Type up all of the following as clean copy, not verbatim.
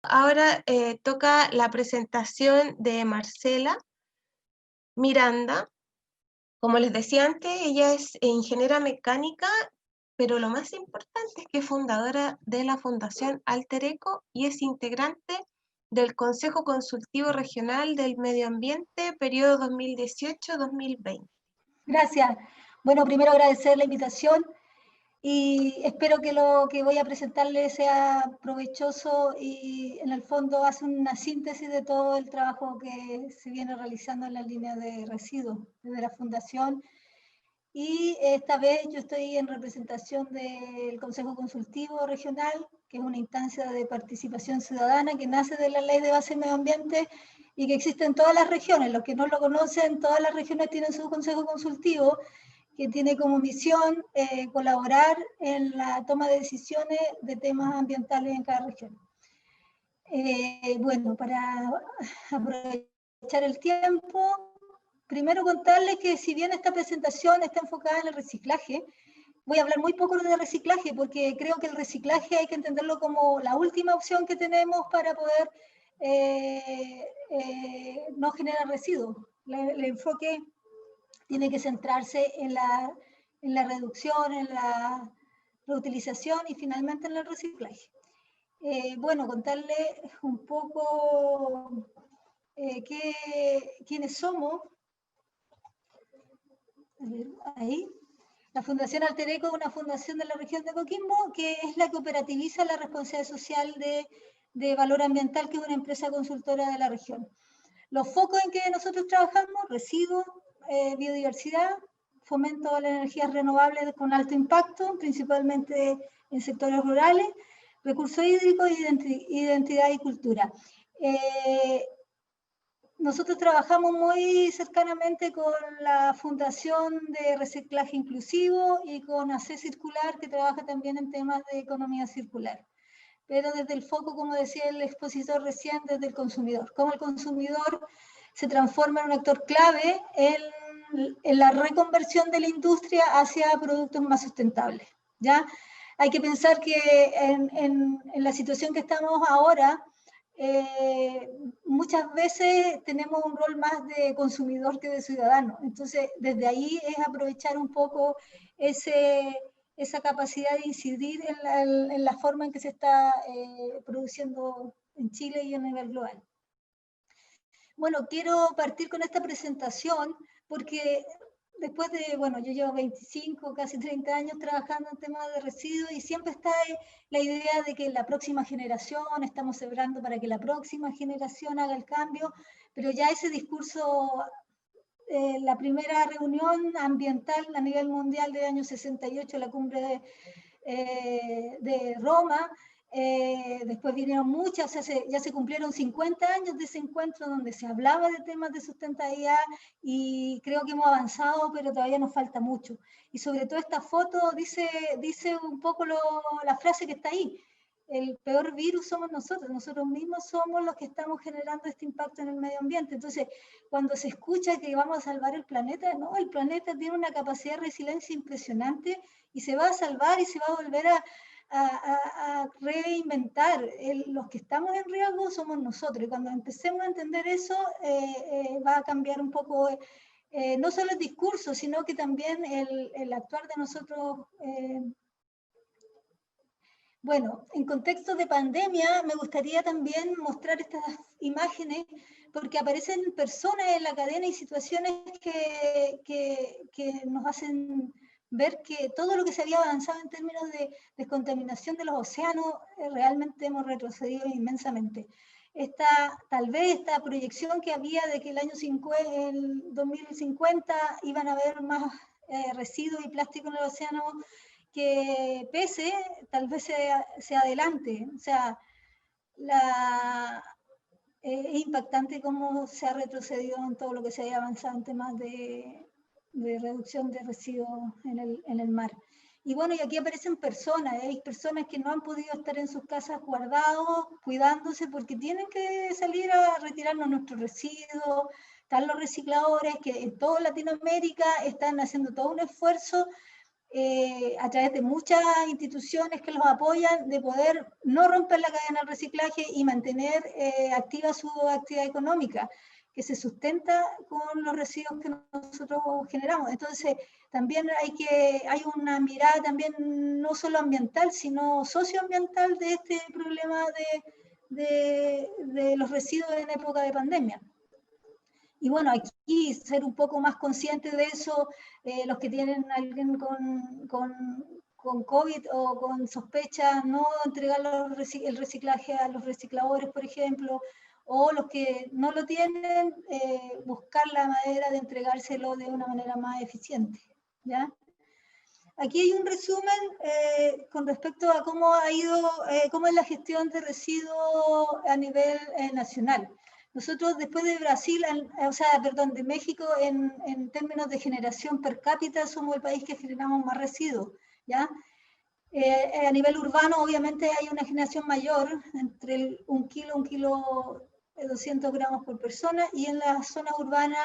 Ahora toca la presentación de Marcela Miranda. Como les decía antes, ella es ingeniera mecánica, pero lo más importante es que es fundadora de la Fundación Alter Eco y es integrante del Consejo Consultivo Regional del Medio Ambiente, periodo 2018-2020. Gracias. Bueno, primero agradecer la invitación y espero que lo que voy a presentarles sea provechoso y en el fondo hace una síntesis de todo el trabajo que se viene realizando en la línea de residuos desde la Fundación. Y esta vez yo estoy en representación del Consejo Consultivo Regional, que es una instancia de participación ciudadana que nace de la Ley de Base Medio Ambiente y que existe en todas las regiones. Los que no lo conocen, todas las regiones tienen su Consejo Consultivo, que tiene como misión colaborar en la toma de decisiones de temas ambientales en cada región. Bueno, para aprovechar el tiempo, primero contarles que si bien esta presentación está enfocada en el reciclaje, voy a hablar muy poco de reciclaje porque creo que el reciclaje hay que entenderlo como la última opción que tenemos para poder no generar residuos. El enfoque tiene que centrarse en la reducción, en la reutilización y finalmente en el reciclaje. Bueno, contarles un poco quiénes somos. A ver, ahí. La Fundación Alter Eco es una fundación de la región de Coquimbo que es la que operativiza la responsabilidad social de valor ambiental, que es una empresa consultora de la región. Los focos en que nosotros trabajamos: residuos, biodiversidad, fomento de las energías renovables con alto impacto, principalmente en sectores rurales, recursos hídricos, identidad y cultura. Nosotros trabajamos muy cercanamente con la Fundación de Reciclaje Inclusivo y con AC Circular, que trabaja también en temas de economía circular. Pero desde el foco, como decía el expositor recién, desde el consumidor. Cómo el consumidor se transforma en un actor clave en la reconversión de la industria hacia productos más sustentables, ¿ya? Hay que pensar que en la situación que estamos ahora, muchas veces tenemos un rol más de consumidor que de ciudadano. Entonces, desde ahí es aprovechar un poco esa capacidad de incidir en la forma en que se está produciendo en Chile y a nivel global. Bueno, quiero partir con esta presentación porque después de, bueno, yo llevo 25, casi 30 años trabajando en temas de residuos y siempre está la idea de que la próxima generación, estamos celebrando para que la próxima generación haga el cambio, pero ya ese discurso, la primera reunión ambiental a nivel mundial del año 68, la cumbre de Roma, después vinieron muchas, ya se cumplieron 50 años de ese encuentro donde se hablaba de temas de sustentabilidad y creo que hemos avanzado, pero todavía nos falta mucho. Y sobre todo esta foto dice un poco la frase que está ahí: el peor virus somos nosotros mismos somos los que estamos generando este impacto en el medio ambiente. Entonces, cuando se escucha que vamos a salvar el planeta, no, el planeta tiene una capacidad de resiliencia impresionante y se va a salvar y se va a volver a reinventar. Los que estamos en riesgo somos nosotros, y cuando empecemos a entender eso, va a cambiar un poco no solo el discurso, sino que también el actuar de nosotros. Bueno, en contexto de pandemia me gustaría también mostrar estas imágenes porque aparecen personas en la cadena y situaciones que nos hacen ver que todo lo que se había avanzado en términos de descontaminación de los océanos, realmente hemos retrocedido inmensamente. Tal vez esta proyección que había de que el 2050 iban a haber más residuos y plástico en el océano que pese, tal vez se adelante. O sea, es impactante cómo se ha retrocedido en todo lo que se haya avanzado en temas de reducción de residuos en el mar. Y bueno, y aquí aparecen personas, hay personas que no han podido estar en sus casas guardados, cuidándose, porque tienen que salir a retirarnos nuestros residuos. Están los recicladores que en toda Latinoamérica están haciendo todo un esfuerzo a través de muchas instituciones que los apoyan, de poder no romper la cadena del reciclaje y mantener activa su actividad económica, que se sustenta con los residuos que nosotros generamos. Entonces, también hay una mirada también no solo ambiental, sino socioambiental de este problema de los residuos en época de pandemia. Y bueno, aquí ser un poco más conscientes de eso, los que tienen a alguien con COVID o con sospecha, no entregar el reciclaje a los recicladores, por ejemplo, o los que no lo tienen, buscar la manera de entregárselo de una manera más eficiente, ¿ya? Aquí hay un resumen con respecto a cómo cómo es la gestión de residuos a nivel nacional. Nosotros después de Brasil, de México, en términos de generación per cápita, somos el país que generamos más residuos, ¿ya? A nivel urbano, obviamente, hay una generación mayor, entre un kilo 200 gramos por persona, y en la zona urbana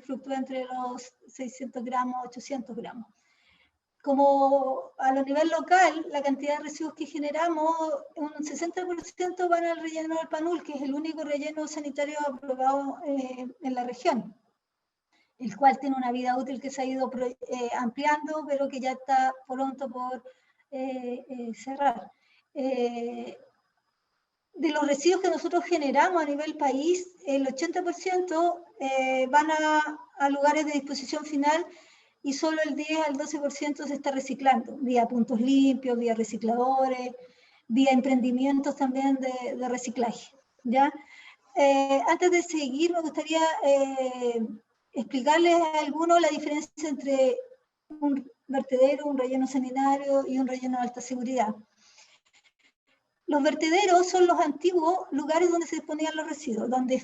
fluctúa entre los 600 gramos, 800 gramos. Como a nivel local, la cantidad de residuos que generamos, un 60% van al relleno del Panul, que es el único relleno sanitario aprobado en la región, el cual tiene una vida útil que se ha ido ampliando, pero que ya está pronto por cerrar. De los residuos que nosotros generamos a nivel país, el 80% van a lugares de disposición final, y solo el 10 al 12% se está reciclando, vía puntos limpios, vía recicladores, vía emprendimientos también de reciclaje, ¿ya? Antes de seguir, me gustaría explicarles a algunos la diferencia entre un vertedero, un relleno sanitario y un relleno de alta seguridad. Los vertederos son los antiguos lugares donde se disponían los residuos, donde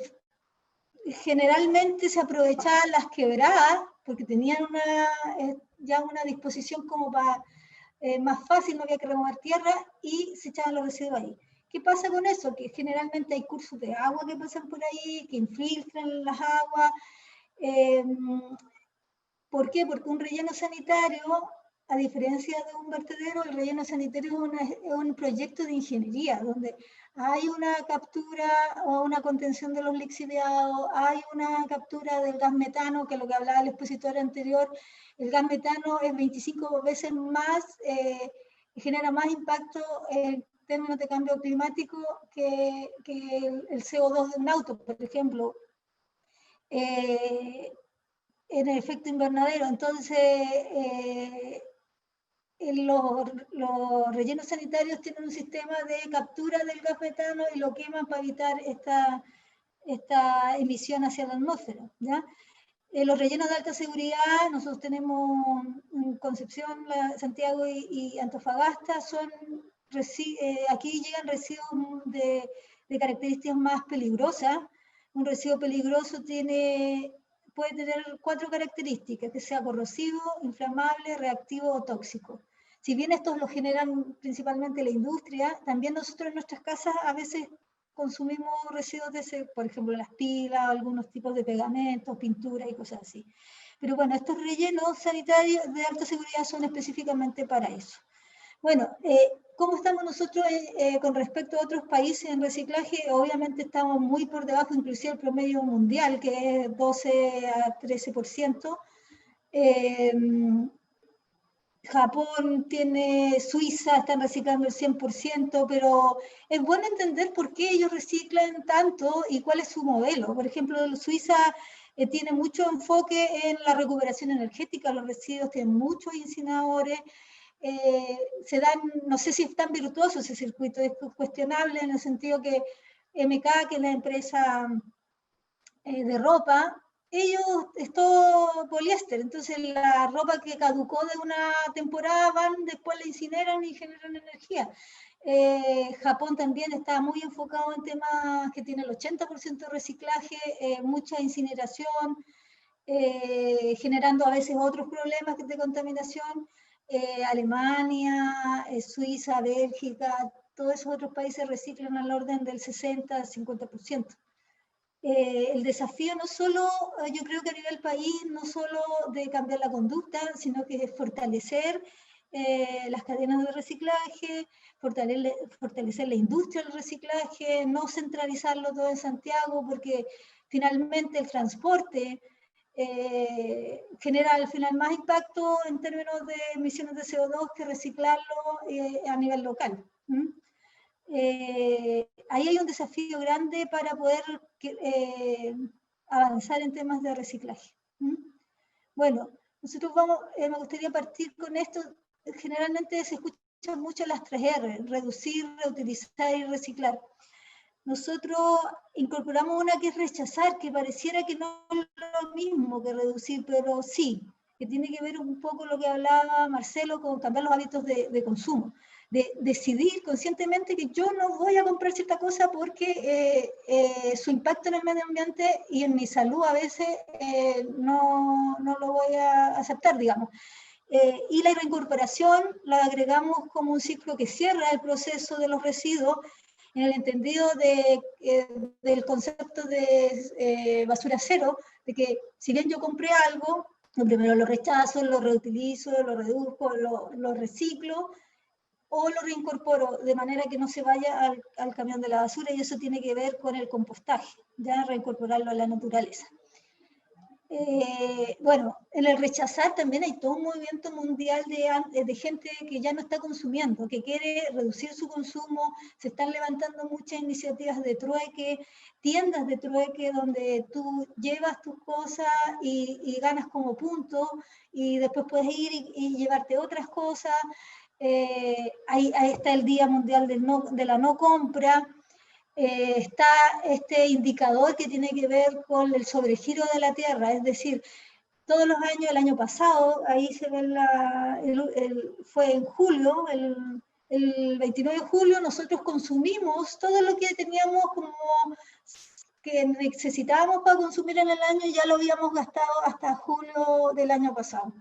generalmente se aprovechaban las quebradas, porque tenían ya una disposición como para más fácil, no había que remover tierra, y se echaban los residuos ahí. ¿Qué pasa con eso? Que generalmente hay cursos de agua que pasan por ahí, que infiltran las aguas. ¿Por qué? Porque un relleno sanitario, a diferencia de un vertedero, el relleno sanitario es un proyecto de ingeniería, donde hay una captura o una contención de los lixiviados, hay una captura del gas metano, que es lo que hablaba el expositor anterior. El gas metano es 25 veces más, genera más impacto en términos de cambio climático que el CO2 de un auto, por ejemplo. En el efecto invernadero. Entonces, los rellenos sanitarios tienen un sistema de captura del gas metano y lo queman para evitar esta emisión hacia la atmósfera, ¿ya? Los rellenos de alta seguridad, nosotros tenemos en Concepción, Santiago y Antofagasta, aquí llegan residuos de características más peligrosas. Un residuo peligroso puede tener 4 características: que sea corrosivo, inflamable, reactivo o tóxico. Si bien estos lo generan principalmente la industria, también nosotros en nuestras casas a veces consumimos residuos de ese, por ejemplo, las pilas, algunos tipos de pegamentos, pintura y cosas así. Pero bueno, estos rellenos sanitarios de alta seguridad son específicamente para eso. Bueno, ¿cómo estamos nosotros con respecto a otros países en reciclaje? Obviamente estamos muy por debajo, inclusive el promedio mundial, que es 12 a 13%. Japón Suiza están reciclando el 100%, pero es bueno entender por qué ellos reciclan tanto y cuál es su modelo. Por ejemplo, Suiza tiene mucho enfoque en la recuperación energética, los residuos tienen muchos incineradores, no sé si es tan virtuoso ese circuito, es cuestionable en el sentido que MK, que es la empresa de ropa, es todo poliéster, entonces la ropa que caducó de una temporada después la incineran y generan energía. Japón también está muy enfocado en temas que tiene el 80% de reciclaje, mucha incineración, generando a veces otros problemas de contaminación. Alemania, Suiza, Bélgica, todos esos otros países reciclan al orden del 60-50%. El desafío no solo, yo creo que a nivel país, no solo de cambiar la conducta, sino que de fortalecer las cadenas de reciclaje, fortalecer la industria del reciclaje, no centralizarlo todo en Santiago, porque finalmente el transporte genera al final más impacto en términos de emisiones de CO2 que reciclarlo a nivel local. Ahí hay un desafío grande para poder avanzar en temas de reciclaje. Bueno, nosotros me gustaría partir con esto. Generalmente se escuchan mucho las 3R, reducir, reutilizar y reciclar. Nosotros incorporamos una que es rechazar, que pareciera que no es lo mismo que reducir, pero sí, que tiene que ver un poco lo que hablaba Marcelo con cambiar los hábitos de consumo, de decidir conscientemente que yo no voy a comprar cierta cosa porque su impacto en el medio ambiente y en mi salud a veces no lo voy a aceptar, digamos. Y la reincorporación la agregamos como un ciclo que cierra el proceso de los residuos en el entendido del concepto de basura cero, de que si bien yo compré algo, primero lo rechazo, lo reutilizo, lo reduzco, lo reciclo, o lo reincorporo de manera que no se vaya al camión de la basura, y eso tiene que ver con el compostaje, ya reincorporarlo a la naturaleza. Bueno, en el rechazar también hay todo un movimiento mundial de gente que ya no está consumiendo, que quiere reducir su consumo. Se están levantando muchas iniciativas de trueque, tiendas de trueque donde tú llevas tus cosas y ganas como punto, y después puedes ir y llevarte otras cosas. Ahí está el Día Mundial de la No Compra. Está este indicador que tiene que ver con el sobregiro de la Tierra, es decir, todos los años, el año pasado, ahí se ve fue en julio, el 29 de julio, nosotros consumimos todo lo que teníamos como que necesitábamos para consumir en el año, ya lo habíamos gastado hasta julio del año pasado.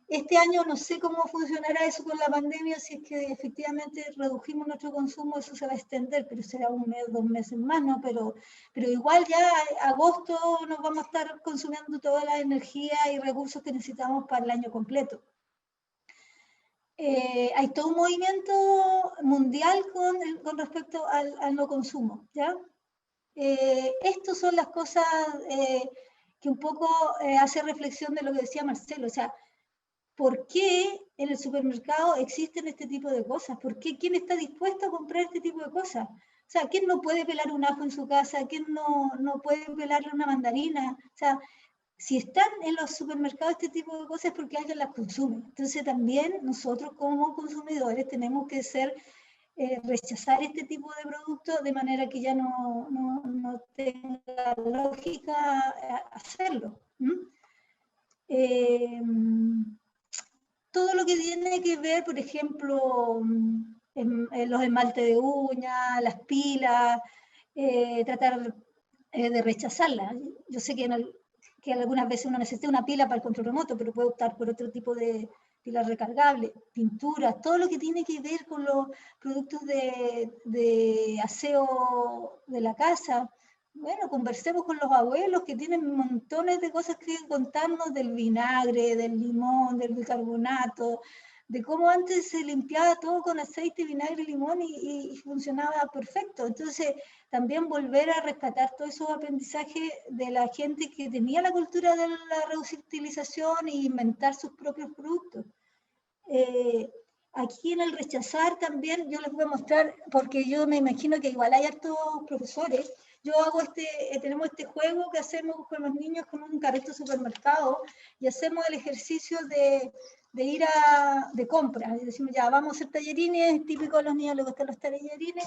Este año no sé cómo funcionará eso con la pandemia, si es que efectivamente redujimos nuestro consumo, eso se va a extender, pero será un mes, 2 meses más, ¿no? Pero igual ya agosto nos vamos a estar consumiendo toda la energía y recursos que necesitamos para el año completo. Hay todo un movimiento mundial con respecto al no consumo, ¿ya? Estas son las cosas que un poco hace reflexión de lo que decía Marcelo, o sea, ¿por qué en el supermercado existen este tipo de cosas? ¿Por qué? ¿Quién está dispuesto a comprar este tipo de cosas? O sea, ¿quién no puede pelar un ajo en su casa? ¿Quién no puede pelarle una mandarina? O sea, si están en los supermercados este tipo de cosas es porque alguien las consume. Entonces también nosotros como consumidores tenemos que rechazar este tipo de productos de manera que ya no tenga lógica hacerlo. Todo lo que tiene que ver, por ejemplo, en los esmaltes de uñas, las pilas, tratar de rechazarlas. Yo sé que algunas veces uno necesita una pila para el control remoto, pero puede optar por otro tipo de pilas recargables, pinturas, todo lo que tiene que ver con los productos de aseo de la casa. Bueno, conversemos con los abuelos que tienen montones de cosas que contarnos del vinagre, del limón, del bicarbonato, de cómo antes se limpiaba todo con aceite, vinagre, limón y funcionaba perfecto. Entonces, también volver a rescatar todos esos aprendizajes de la gente que tenía la cultura de la reutilización e inventar sus propios productos. Aquí en el rechazar también yo les voy a mostrar, porque yo me imagino que igual hay hartos profesores. Yo hago tenemos este juego que hacemos con los niños con un carrito de supermercado y hacemos el ejercicio de ir de compra. Y decimos, ya, vamos a hacer tallerines, típico de los niños les gustan los tallerines,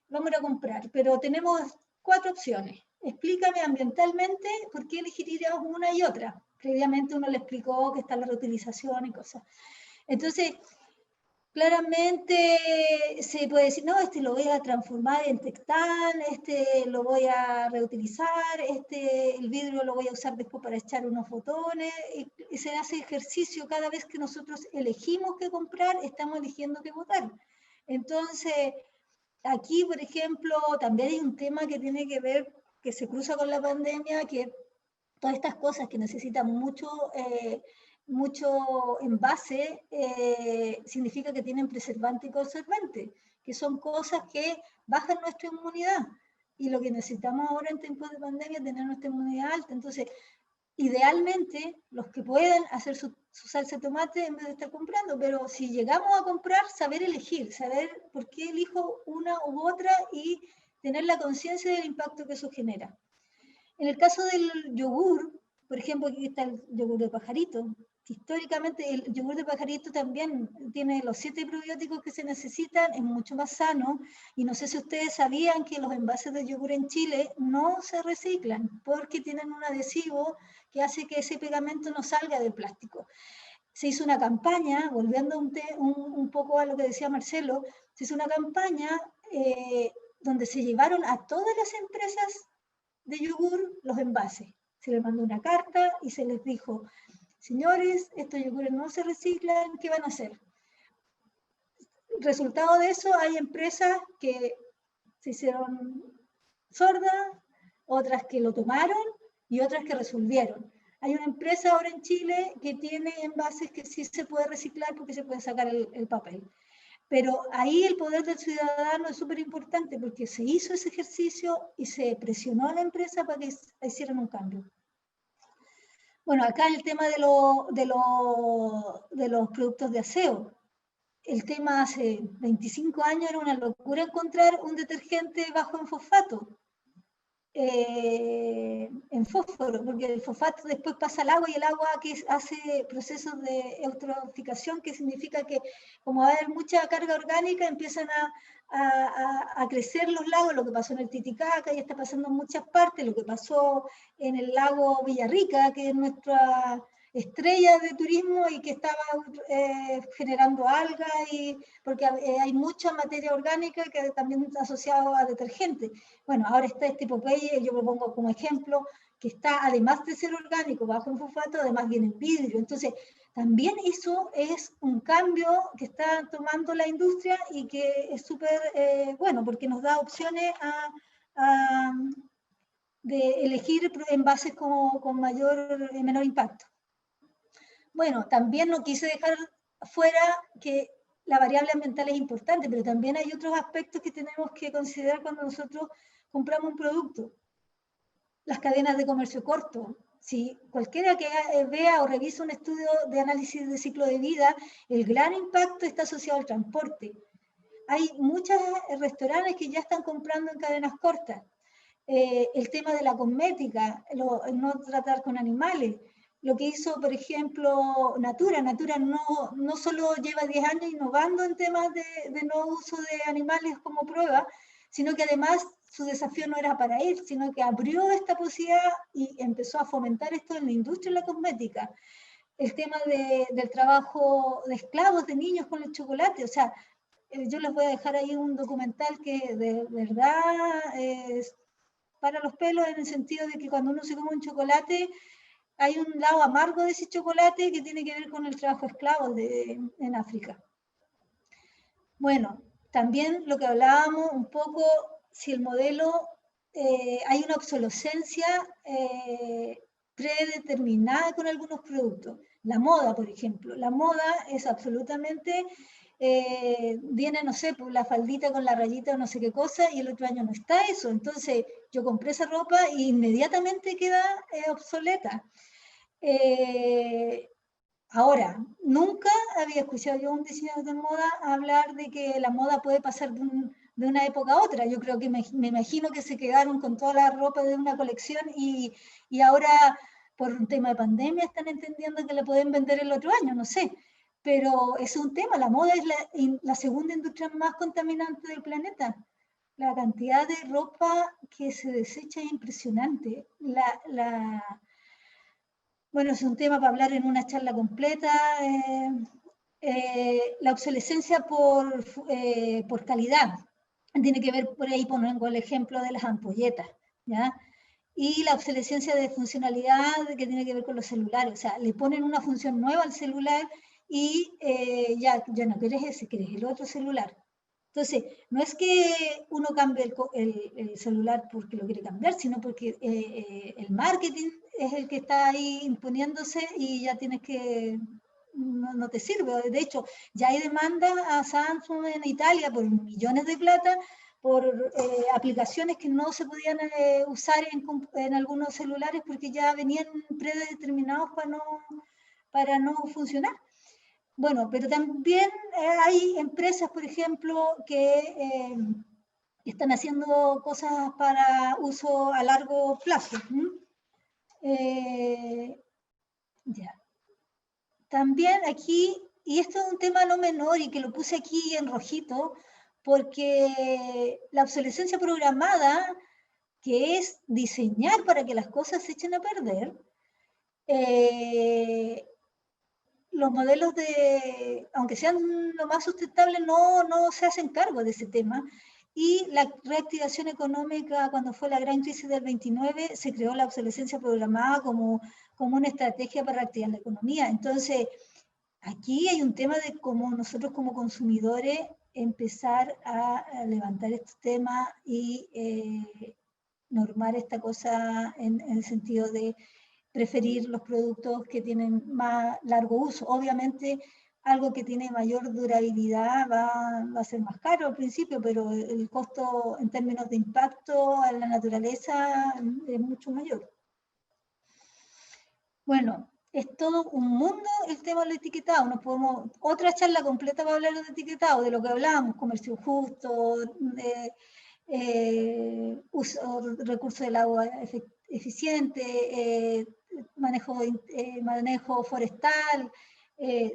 vamos a ir a comprar, pero tenemos 4 opciones. Explícame ambientalmente por qué elegiríamos una y otra. Previamente uno le explicó que está la reutilización y cosas. Entonces, claramente se puede decir, no, este lo voy a transformar en textal, este lo voy a reutilizar, el vidrio lo voy a usar después para echar unos fotones, y se hace ejercicio cada vez que nosotros elegimos qué comprar, estamos eligiendo qué votar. Entonces, aquí, por ejemplo, también hay un tema que tiene que ver, que se cruza con la pandemia, que todas estas cosas que necesitan mucho mucho envase significa que tienen preservante y conservante, que son cosas que bajan nuestra inmunidad. Y lo que necesitamos ahora en tiempos de pandemia es tener nuestra inmunidad alta. Entonces, idealmente, los que puedan hacer su salsa de tomate en vez de estar comprando, pero si llegamos a comprar, saber elegir, saber por qué elijo una u otra y tener la conciencia del impacto que eso genera. En el caso del yogur, por ejemplo, aquí está el yogur de pajarito. Históricamente el yogur de pajarito también tiene los 7 probióticos que se necesitan, es mucho más sano, y no sé si ustedes sabían que los envases de yogur en Chile no se reciclan porque tienen un adhesivo que hace que ese pegamento no salga del plástico. Se hizo una campaña, volviendo un poco a lo que decía Marcelo, se hizo una campaña donde se llevaron a todas las empresas de yogur los envases. Se les mandó una carta y se les dijo, señores, estos yogures no se reciclan, ¿qué van a hacer? Resultado de eso, hay empresas que se hicieron sordas, otras que lo tomaron y otras que resolvieron. Hay una empresa ahora en Chile que tiene envases que sí se puede reciclar porque se puede sacar el papel. Pero ahí el poder del ciudadano es súper importante porque se hizo ese ejercicio y se presionó a la empresa para que hicieran un cambio. Bueno, acá el tema de los productos de aseo. El tema hace 25 años era una locura encontrar un detergente bajo en fosfato. En fósforo, porque el fosfato después pasa al agua y el agua que hace procesos de eutroficación, que significa que como va a haber mucha carga orgánica empiezan a crecer los lagos, lo que pasó en el Titicaca y está pasando en muchas partes, lo que pasó en el lago Villarrica, que es nuestra estrella de turismo y que estaba generando algas, porque hay mucha materia orgánica que también está asociada a detergentes. Bueno, ahora está este Popeye, yo lo pongo como ejemplo, que está, además de ser orgánico, bajo en fosfato, además viene en vidrio. Entonces, también eso es un cambio que está tomando la industria y que es súper bueno, porque nos da opciones de elegir envases con menor impacto. Bueno, también no quise dejar fuera que la variable ambiental es importante, pero también hay otros aspectos que tenemos que considerar cuando nosotros compramos un producto. Las cadenas de comercio corto. Si cualquiera que vea o revise un estudio de análisis de ciclo de vida, el gran impacto está asociado al transporte. Hay muchos restaurantes que ya están comprando en cadenas cortas. El tema de la cosmética, no tratar con animales. Lo que hizo, por ejemplo, Natura no solo lleva 10 años innovando en temas de no uso de animales como prueba, sino que además su desafío no era para él, sino que abrió esta posibilidad y empezó a fomentar esto en la industria de la cosmética. El tema del trabajo de esclavos, de niños con el chocolate, o sea, yo les voy a dejar ahí un documental que de verdad es para los pelos, en el sentido de que cuando uno se come un chocolate, hay un lado amargo de ese chocolate que tiene que ver con el trabajo esclavo en África. Bueno, también lo que hablábamos un poco, si el modelo, hay una obsolescencia predeterminada con algunos productos. La moda, por ejemplo. La moda es absolutamente, viene, no sé, por la faldita con la rayita o no sé qué cosa, y el otro año no está eso. Entonces, yo compré esa ropa e inmediatamente queda obsoleta. Ahora, nunca había escuchado yo a un diseñador de moda hablar de que la moda puede pasar de una época a otra. Yo creo que me imagino que se quedaron con toda la ropa de una colección y ahora, por un tema de pandemia, están entendiendo que la pueden vender el otro año, no sé. Pero es un tema, la moda es la segunda industria más contaminante del planeta. La cantidad de ropa que se desecha es impresionante. Bueno, es un tema para hablar en una charla completa. La obsolescencia por calidad. Tiene que ver, por ahí pongo el ejemplo de las ampolletas, ¿ya? Y la obsolescencia de funcionalidad que tiene que ver con los celulares. O sea, le ponen una función nueva al celular y ya no quieres ese, quieres el otro celular. Entonces, no es que uno cambie el celular porque lo quiere cambiar, sino porque el marketing es el que está ahí imponiéndose y ya tienes que, no te sirve. De hecho, ya hay demanda a Samsung en Italia por millones de plata por aplicaciones que no se podían usar en algunos celulares porque ya venían predeterminados para no funcionar. Bueno, pero también hay empresas, por ejemplo, que están haciendo cosas para uso a largo plazo. Ya. También aquí, y esto es un tema no menor y que lo puse aquí en rojito, porque la obsolescencia programada, que es diseñar para que las cosas se echen a perder, los modelos aunque sean lo más sustentables, no se hacen cargo de ese tema. Y la reactivación económica, cuando fue la gran crisis del 29, se creó la obsolescencia programada como una estrategia para reactivar la economía. Entonces, aquí hay un tema de cómo nosotros como consumidores empezar a levantar estos temas y normar esta cosa en el sentido de preferir los productos que tienen más largo uso. Obviamente, algo que tiene mayor durabilidad va a ser más caro al principio, pero el costo en términos de impacto en la naturaleza es mucho mayor. Bueno, es todo un mundo el tema del etiquetado. Nos podemos, otra charla completa para hablar del etiquetado, de lo que hablábamos, comercio justo, uso, recurso del agua eficiente, manejo forestal,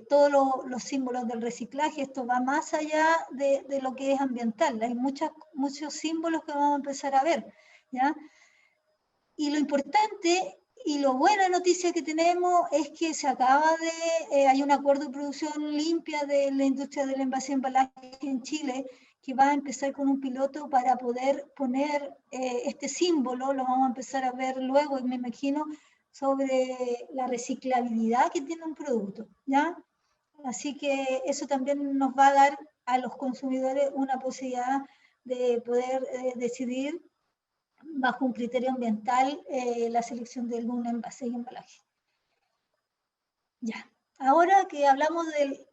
todos los símbolos del reciclaje. Esto va más allá de lo que es ambiental. Hay muchos símbolos que vamos a empezar a ver, ¿ya? Y lo importante y lo buena noticia que tenemos es que se acaba hay un acuerdo de producción limpia de la industria del envase y embalaje en Chile, que va a empezar con un piloto para poder poner este símbolo, lo vamos a empezar a ver luego, me imagino, sobre la reciclabilidad que tiene un producto, ¿ya? Así que eso también nos va a dar a los consumidores una posibilidad de poder decidir bajo un criterio ambiental la selección de algún envase y embalaje. Ya, ahora que hablamos del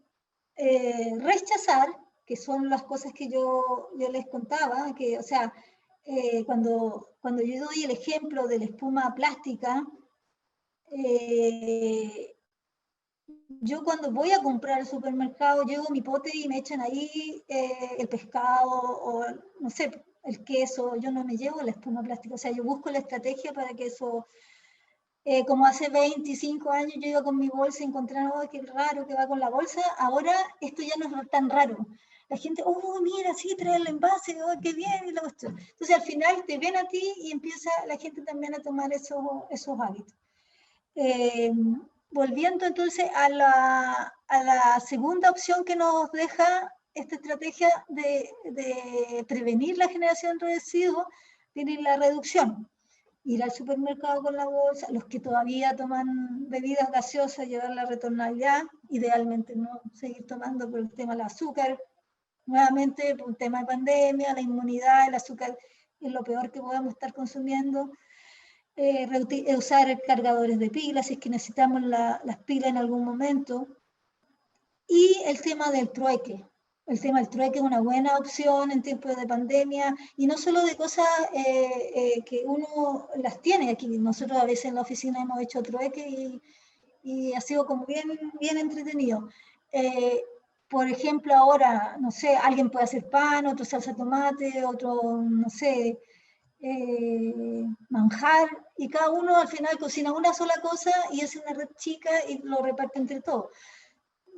rechazar, que son las cosas que yo les contaba, que, o sea, cuando yo doy el ejemplo de la espuma plástica, yo cuando voy a comprar al supermercado, llevo mi pote y me echan ahí el pescado o, no sé, el queso. Yo no me llevo la espuma plástica. O sea, yo busco la estrategia para que eso, como hace 25 años yo iba con mi bolsa y encontraron, oh, qué raro que va con la bolsa. Ahora esto ya no es tan raro. La gente, oh, mira, sí, trae el envase, oh, qué bien. Y la cuestión. Entonces al final te ven a ti y empieza la gente también a tomar esos hábitos. Volviendo entonces a la segunda opción que nos deja esta estrategia de prevenir la generación de residuos, tiene la reducción. Ir al supermercado con la bolsa, los que todavía toman bebidas gaseosas, llevar la retornabilidad, idealmente no seguir tomando por el tema del azúcar. Nuevamente, por un tema de pandemia, la inmunidad, el azúcar es lo peor que podemos estar consumiendo. Usar cargadores de pilas si es que necesitamos las pilas en algún momento. Y el tema del trueque. El tema del trueque es una buena opción en tiempos de pandemia, y no solo de cosas que uno las tiene aquí. Nosotros a veces en la oficina hemos hecho trueque y ha sido como bien entretenido. Por ejemplo, ahora, no sé, alguien puede hacer pan, otro salsa de tomate, otro, no sé, manjar, y cada uno al final cocina una sola cosa y hace una red chica y lo reparte entre todos.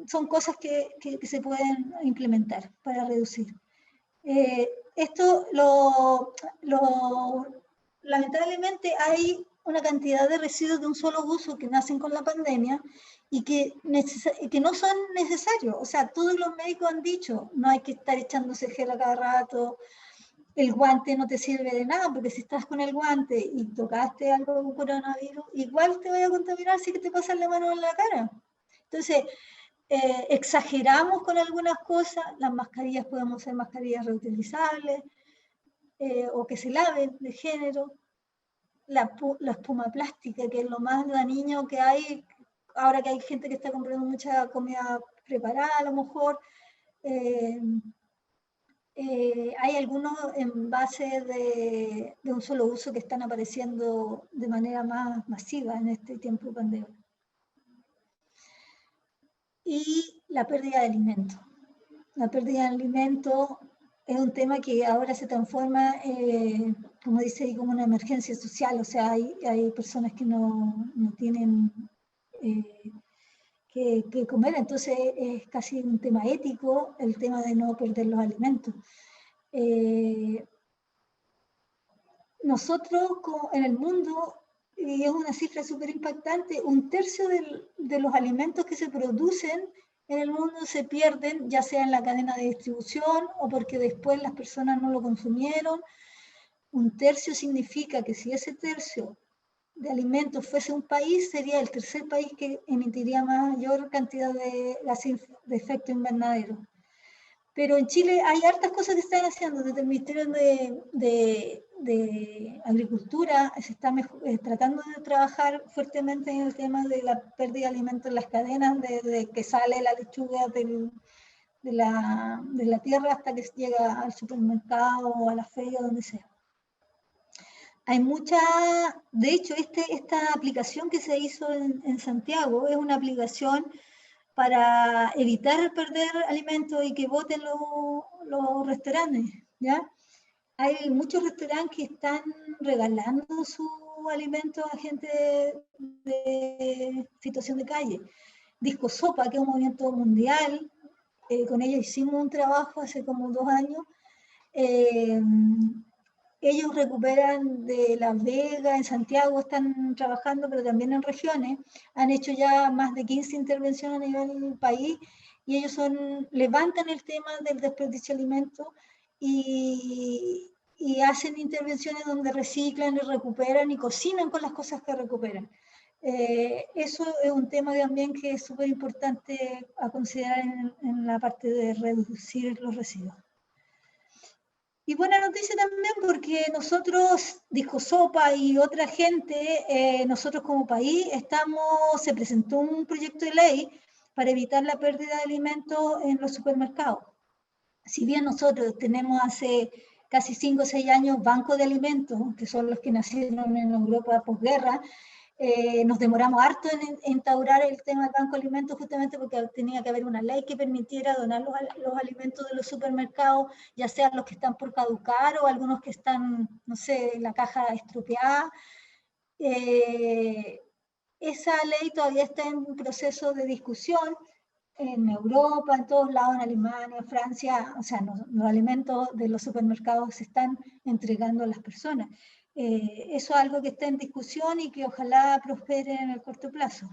Son cosas que se pueden implementar para reducir. Esto lamentablemente hay una cantidad de residuos de un solo uso que nacen con la pandemia y que no son necesarios. O sea, todos los médicos han dicho, no hay que estar echándose gel a cada rato, el guante no te sirve de nada, porque si estás con el guante y tocaste algo con coronavirus, igual te voy a contaminar si te pasas la mano en la cara. Entonces, exageramos con algunas cosas. Las mascarillas podemos ser mascarillas reutilizables o que se laven de género. la espuma plástica, que es lo más dañino que hay, ahora que hay gente que está comprando mucha comida preparada a lo mejor. Hay algunos envases de un solo uso que están apareciendo de manera más masiva en este tiempo de pandemia. Y la pérdida de alimentos. La pérdida de alimentos es un tema que ahora se transforma, como dice ahí, como una emergencia social. O sea, hay personas que no tienen que comer, entonces es casi un tema ético el tema de no perder los alimentos. Nosotros en el mundo, y es una cifra súper impactante, 1/3 de los alimentos que se producen en el mundo se pierden, ya sea en la cadena de distribución o porque después las personas no lo consumieron. 1/3 significa que si ese tercio de alimentos fuese un país, sería el tercer país que emitiría mayor cantidad de gases de efecto invernadero. Pero en Chile hay hartas cosas que están haciendo. Desde el Ministerio de Agricultura se está tratando de trabajar fuertemente en el tema de la pérdida de alimentos en las cadenas, desde que sale la lechuga de la tierra hasta que llega al supermercado o a la feria, donde sea. Hay mucha, de hecho, esta aplicación que se hizo en Santiago es una aplicación para evitar perder alimentos y que voten los restaurantes, ¿ya? Hay muchos restaurantes que están regalando sus alimentos a gente de situación de calle. Disco Sopa, que es un movimiento mundial, con ellos hicimos un trabajo hace como 2 años. Ellos recuperan de Las Vegas, en Santiago están trabajando, pero también en regiones. Han hecho ya más de 15 intervenciones a nivel del país y ellos levantan el tema del desperdicio de alimentos y hacen intervenciones donde reciclan y recuperan y cocinan con las cosas que recuperan. Eso es un tema también que es súper importante a considerar en la parte de reducir los residuos. Y buena noticia también porque nosotros, Disco Sopa y otra gente, nosotros como país, se presentó un proyecto de ley para evitar la pérdida de alimentos en los supermercados. Si bien nosotros tenemos hace casi 5 o 6 años bancos de alimentos, que son los que nacieron en Europa posguerra, nos demoramos harto en instaurar el tema del banco de alimentos justamente porque tenía que haber una ley que permitiera donar los alimentos de los supermercados, ya sean los que están por caducar o algunos que están, no sé, en la caja estropeada. Esa ley todavía está en proceso de discusión en Europa, en todos lados, en Alemania, en Francia. O sea, los alimentos de los supermercados se están entregando a las personas. Eso es algo que está en discusión y que ojalá prospere en el corto plazo.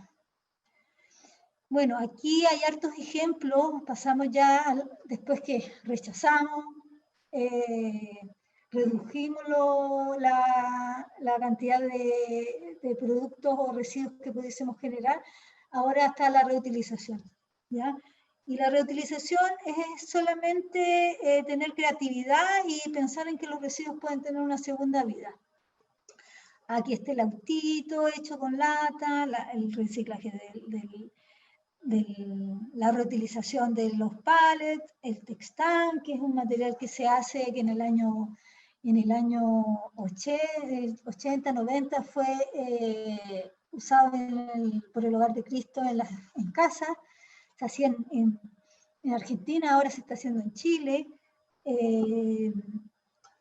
Bueno, aquí hay hartos ejemplos, pasamos ya después que rechazamos, redujimos la cantidad de productos o residuos que pudiésemos generar, ahora está la reutilización, ¿ya? Y la reutilización es solamente tener creatividad y pensar en que los residuos pueden tener una segunda vida. Aquí está el autito hecho con lata, el reciclaje la reutilización de los pallets, el textán, que es un material que se hace que en el año 80, 90 fue usado por el Hogar de Cristo en casa, se hacía en Argentina, ahora se está haciendo en Chile.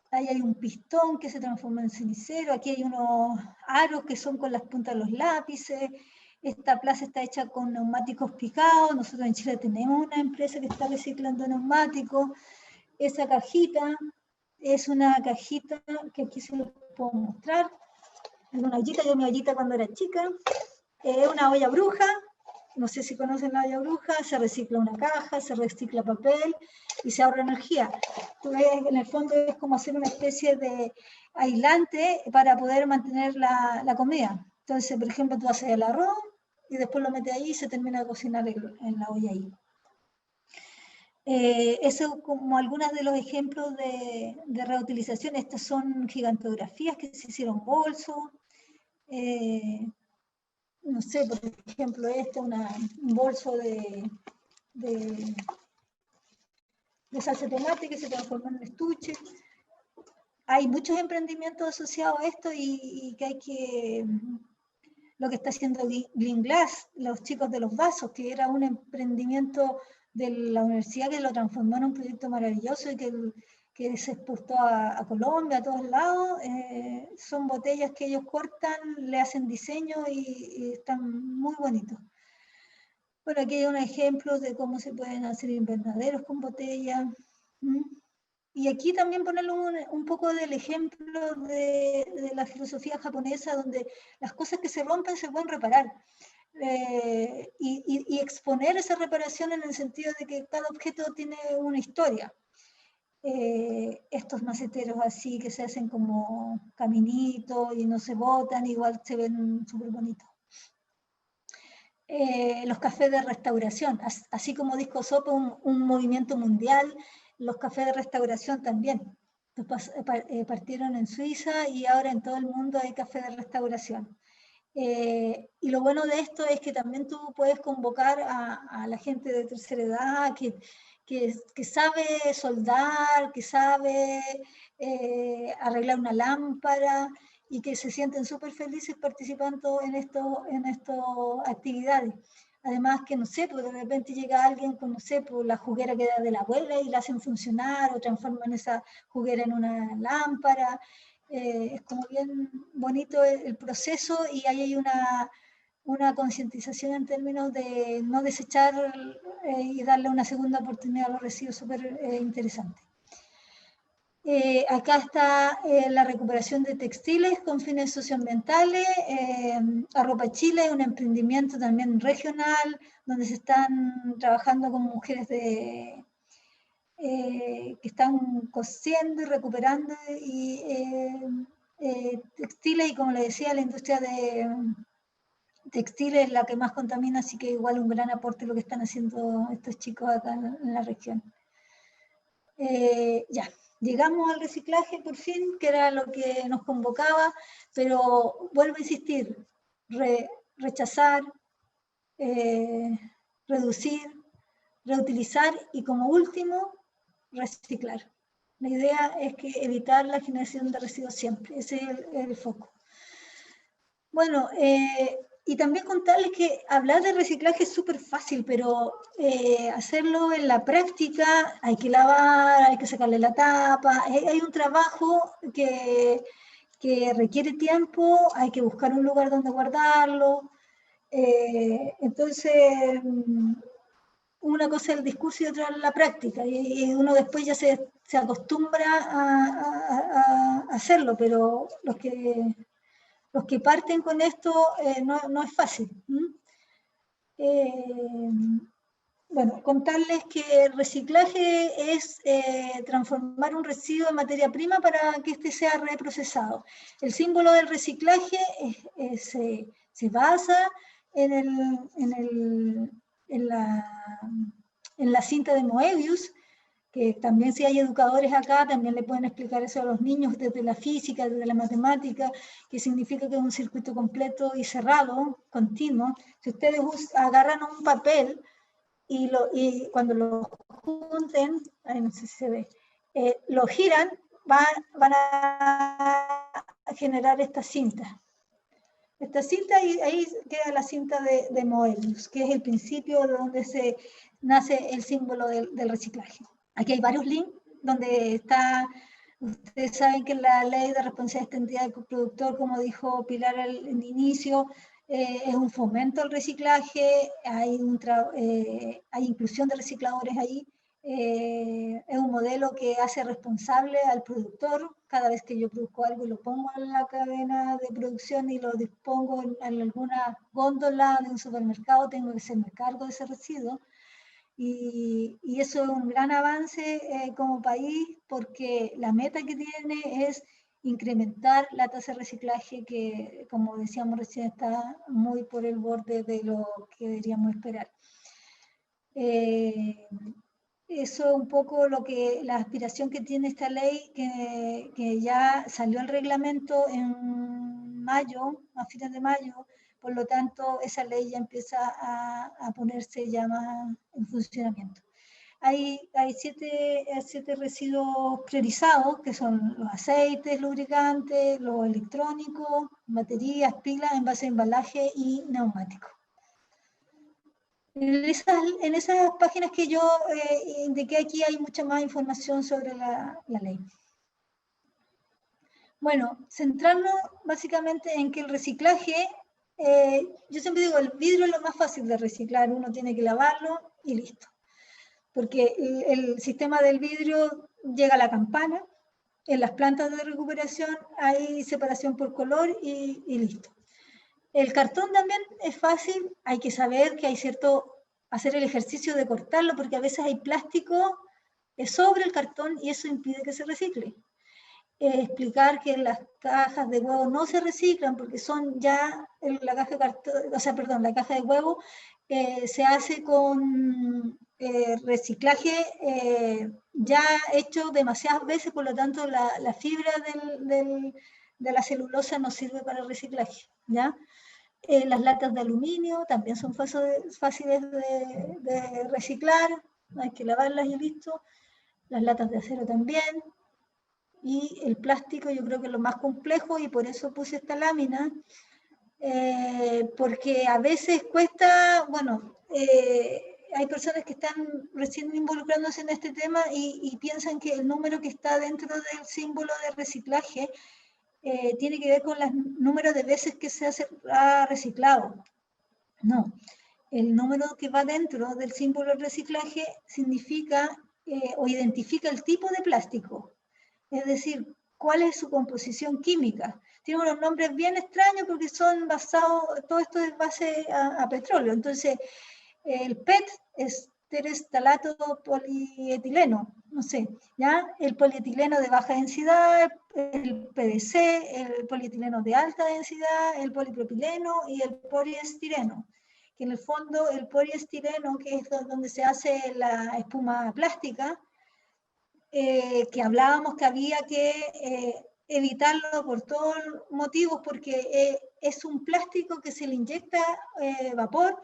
Ahí hay un pistón que se transforma en cenicero, aquí hay unos aros que son con las puntas de los lápices. Esta plaza está hecha con neumáticos picados. Nosotros en Chile tenemos una empresa que está reciclando neumáticos. Esa cajita es una cajita que aquí se lo puedo mostrar. Es una ollita, yo mi ollita cuando era chica. Es una olla bruja. No sé si conocen la olla bruja. Se recicla una caja, se recicla papel y se ahorra energía. Entonces, en el fondo es como hacer una especie de aislante para poder mantener la comida. Entonces, por ejemplo, tú haces el arroz y después lo metes ahí y se termina de cocinar en la olla ahí. Eso como algunos de los ejemplos de reutilización. Estas son gigantografías que se hicieron bolsos. no sé, por ejemplo, un bolso de salsa de tomate que se transforma en estuche. Hay muchos emprendimientos asociados a esto y que hay que... Lo que está haciendo Green Glass, los chicos de los vasos, que era un emprendimiento de la universidad que lo transformó en un proyecto maravilloso y que se exportó a Colombia, a todos lados. Son botellas que ellos cortan, le hacen diseño y están muy bonitos. Bueno, aquí hay unos ejemplos de cómo se pueden hacer invernaderos con botellas. Y aquí también ponerle un poco del ejemplo de la filosofía japonesa, donde las cosas que se rompen se pueden reparar. Y exponer esa reparación en el sentido de que cada objeto tiene una historia. Estos maceteros así que se hacen como caminitos y no se botan, igual se ven súper bonitos. Los cafés de restauración, así como Disco Sopa, un movimiento mundial, los cafés de restauración también. Partieron en Suiza y ahora en todo el mundo hay café de restauración. Y lo bueno de esto es que también tú puedes convocar a la gente de tercera edad que sabe soldar, que sabe arreglar una lámpara y que se sienten súper felices participando en estas actividades. Además que, no sé, pues de repente llega alguien con, no sé, pues la juguera que era de la abuela y la hacen funcionar o transforman esa juguera en una lámpara. Es como bien bonito el proceso y ahí hay una concientización en términos de no desechar y darle una segunda oportunidad a los residuos súper interesante. Acá está la recuperación de textiles con fines socioambientales. Arropa Chile es un emprendimiento también regional donde se están trabajando con mujeres que están cosiendo y recuperando textiles, y como le decía, la industria de textiles es la que más contamina, así que igual un gran aporte lo que están haciendo estos chicos acá en la región. Ya, llegamos al reciclaje por fin, que era lo que nos convocaba, pero vuelvo a insistir, rechazar, reducir, reutilizar y como último, reciclar. La idea es que evitar la generación de residuos siempre, ese es el foco. Bueno, y también contarles que hablar de reciclaje es súper fácil, pero hacerlo en la práctica hay que lavar, hay que sacarle la tapa, hay un trabajo que requiere tiempo, hay que buscar un lugar donde guardarlo. Entonces, una cosa es el discurso y otra es la práctica, y uno después ya se acostumbra a hacerlo, pero los que parten con esto no es fácil. Bueno, contarles que el reciclaje es transformar un residuo en materia prima para que éste sea reprocesado. El símbolo del reciclaje se basa en la cinta de Moebius, que también si hay educadores acá, también le pueden explicar eso a los niños desde la física, desde la matemática, que significa que es un circuito completo y cerrado, continuo. Si ustedes agarran un papel y cuando lo junten, ay, no sé si se ve, lo giran, van a generar esta cinta. Esta cinta, y ahí queda la cinta de Moebius, que es el principio de donde nace el símbolo del reciclaje. Aquí hay varios links donde está, ustedes saben que la ley de responsabilidad extendida del productor, como dijo Pilar al inicio, es un fomento al reciclaje, hay inclusión de recicladores ahí, es un modelo que hace responsable al productor. Cada vez que yo produzco algo y lo pongo en la cadena de producción y lo dispongo en alguna góndola de un supermercado, tengo que hacerme cargo de ese residuo. Y eso es un gran avance como país, porque la meta que tiene es incrementar la tasa de reciclaje que, como decíamos recién, está muy por el borde de lo que deberíamos esperar. eso es un poco la aspiración que tiene esta ley, que ya salió el reglamento en mayo, a fines de mayo, por lo tanto esa ley ya empieza a ponerse ya más en funcionamiento. Hay 7 residuos priorizados, que son los aceites, lubricantes, los electrónicos, baterías, pilas, envases de embalaje y neumáticos. En esas páginas que yo indiqué aquí hay mucha más información sobre la ley. Bueno, centrarnos básicamente en que el reciclaje, yo siempre digo, el vidrio es lo más fácil de reciclar, uno tiene que lavarlo y listo. Porque el sistema del vidrio llega a la campana, en las plantas de recuperación hay separación por color y listo. El cartón también es fácil, hay que saber que hay hacer el ejercicio de cortarlo, porque a veces hay plástico sobre el cartón y eso impide que se recicle. Explicar que las cajas de huevo no se reciclan porque son ya, la caja de cartón, o sea, perdón, la caja de huevo se hace con reciclaje ya hecho demasiadas veces, por lo tanto la fibra de la celulosa no sirve para el reciclaje, ¿ya? Las latas de aluminio también son fáciles de reciclar, hay que lavarlas y listo. Las latas de acero también. Y el plástico yo creo que es lo más complejo y por eso puse esta lámina, porque a veces cuesta, bueno, hay personas que están recién involucrándose en este tema y piensan que el número que está dentro del símbolo de reciclaje tiene que ver con el número de veces que se ha reciclado. No, el número que va dentro del símbolo de reciclaje significa o identifica el tipo de plástico, es decir, cuál es su composición química. Tiene unos nombres bien extraños porque son basados, todo esto es base a petróleo. Entonces, el PET es terestalato polietileno, no sé, ¿ya? El polietileno de baja densidad, el PVC, el polietileno de alta densidad, el polipropileno y el poliestireno. Que en el fondo el poliestireno, que es donde se hace la espuma plástica, que hablábamos que había que evitarlo por todos motivos, porque es un plástico que se le inyecta vapor,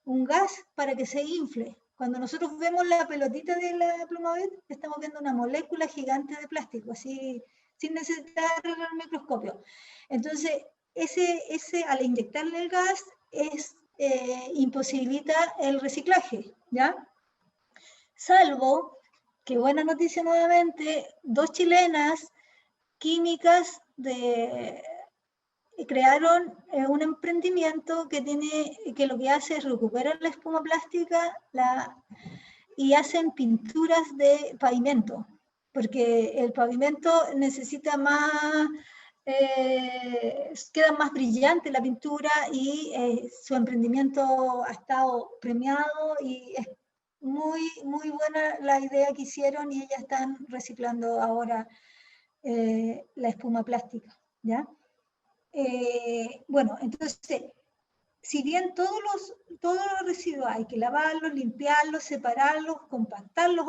un gas para que se infle. Cuando nosotros vemos la pelotita de la Plumavit, estamos viendo una molécula gigante de plástico, así sin necesitar el microscopio. Entonces, al inyectarle el gas, imposibilita el reciclaje, ¿ya? Salvo que, buena noticia nuevamente, 2 chilenas químicas crearon un emprendimiento que lo que hace es recuperar la espuma plástica y hacen pinturas de pavimento, porque el pavimento necesita más, queda más brillante la pintura y su emprendimiento ha estado premiado y es muy, muy buena la idea que hicieron y ellas están reciclando ahora la espuma plástica, ¿ya? Bueno, entonces, si bien todos los residuos hay que lavarlos, limpiarlos, separarlos, compactarlos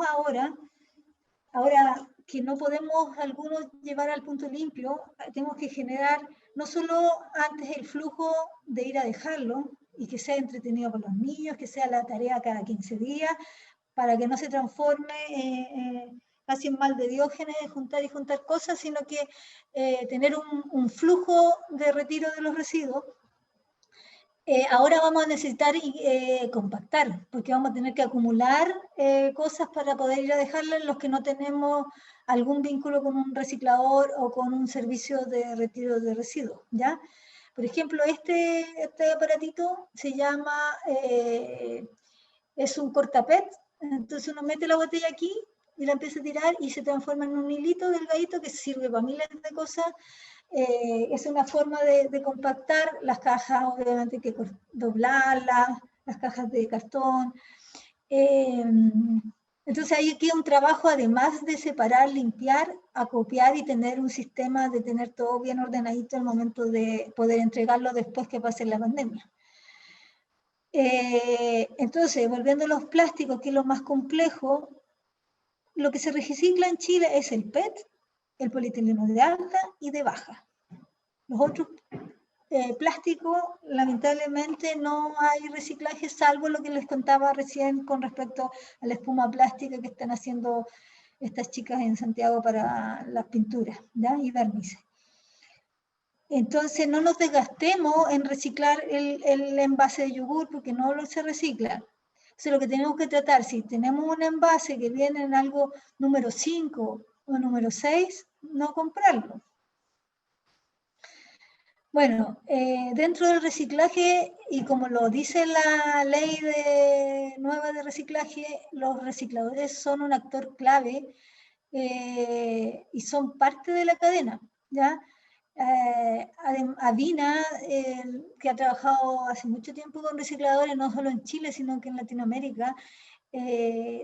ahora que no podemos algunos llevar al punto limpio, tenemos que generar no solo antes el flujo de ir a dejarlo y que sea entretenido para los niños, que sea la tarea cada 15 días, para que no se transforme casi en mal de Diógenes, juntar y juntar cosas, sino que tener un flujo de retiro de los residuos. Ahora vamos a necesitar compactar, porque vamos a tener que acumular cosas para poder ir a dejarlas los que no tenemos algún vínculo con un reciclador o con un servicio de retiro de residuos, ¿ya? Por ejemplo, este aparatito se llama, es un cortapet, entonces uno mete la botella aquí y la empieza a tirar y se transforma en un hilito delgadito que sirve para miles de cosas. Es una forma de compactar las cajas, obviamente hay que doblarlas, las cajas de cartón. Entonces ahí queda un trabajo, además de separar, limpiar, acopiar y tener un sistema de tener todo bien ordenadito al momento de poder entregarlo después que pase la pandemia. Entonces, volviendo a los plásticos, que es lo más complejo, lo que se recicla en Chile es el PET, el polietileno de alta y de baja. Los otros plásticos, lamentablemente, no hay reciclaje, salvo lo que les contaba recién con respecto a la espuma plástica que están haciendo estas chicas en Santiago para las pinturas, ¿ya? Y barnices. Entonces, no nos desgastemos en reciclar el envase de yogur porque no se recicla. Entonces, lo que tenemos que tratar, si tenemos un envase que viene en algo número 5 o número 6, no comprarlo. Bueno, dentro del reciclaje, y como lo dice la ley nueva de reciclaje, los recicladores son un actor clave y son parte de la cadena, ¿ya? Adina, que ha trabajado hace mucho tiempo con recicladores, no solo en Chile, sino que en Latinoamérica,